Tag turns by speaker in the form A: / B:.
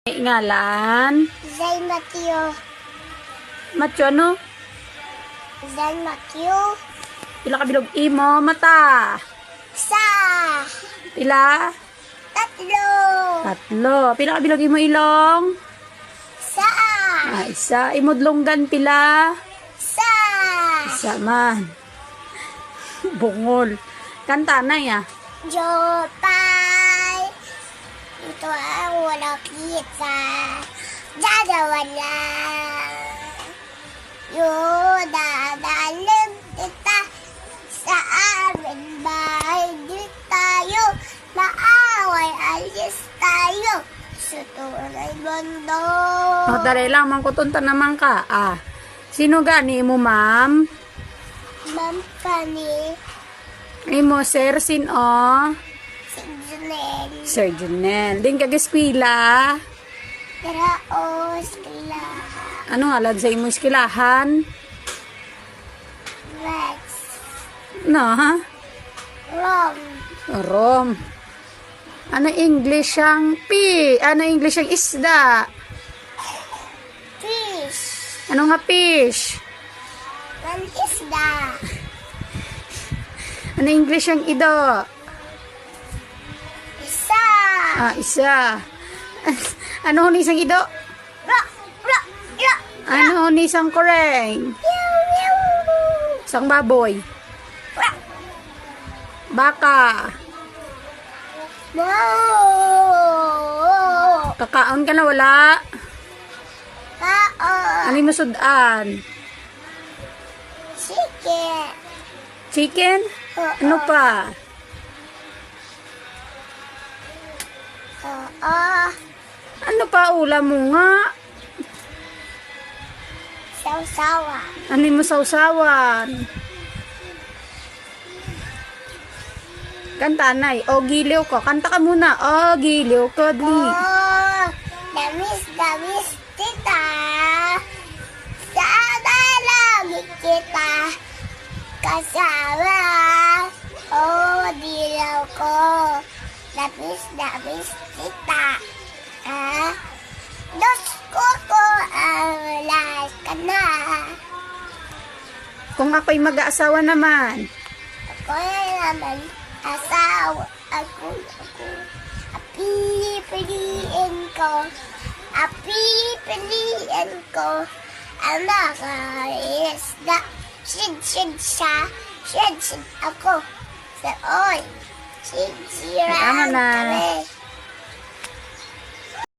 A: Ngalan?
B: Zay Mateo.
A: Matyo ano?
B: Zay Mateo.
A: Pila ka bilog imo mata?
B: Sa.
A: Pila?
B: Tatlo.
A: Tatlo. Pila ka bilog imo ilong?
B: Sa.
A: Isa. Imodlonggan pila?
B: Sa.
A: Isa man. Bungol. Kanta na ya.
B: Jopay. Ito ang wala kita. Dadawala. Dadalim kita sa amin bahay. Di tayo maaway. Alis tayo sa tunay mundo.
A: O, dali lang. Mangkutunta naman ka. Sino gani mo, ma'am?
B: Ma'am Fanny.
A: Imo, sir, sino?
B: Si Junel.
A: Sir Junel. Din kagispila.
B: Raos kila.
A: Ano halad sa imo iskilahan?
B: Rex.
A: No, ha?
B: Rom.
A: Rom. Ano English ang ano English ang isda?
B: Fish.
A: Ano nga fish?
B: Nan isda.
A: Ano English ang ido?
B: Isa.
A: Isa. Ano ni isang ido?
B: Ra. Ra. Ra.
A: Ano ni isang koreng?
B: Meow. Meow.
A: Isang baboy?
B: Ra.
A: Baka?
B: No.
A: Kakaon ka na wala?
B: Kaon.
A: Ano yung masudan?
B: Chicken.
A: Chicken? Ano pa? Ano pa ulam mo nga?
B: Sausawa.
A: Ano yung masawsawan? Kanta na O giliw ko. Kanta ka muna. O giliw ko.
B: Damis tita. Sana langit kita. Kasama. Dilaw ko. Damis tita. Dos ko ang lahat ka na.
A: Kung ako'y mag-aasawa naman.
B: Ako naman asawa. Ako. Pipiliin ko. Pipiliin ko. Ang nakaisda. Sid siya. Sid ako. Sa oy. Sid
A: Tama na.
B: kami.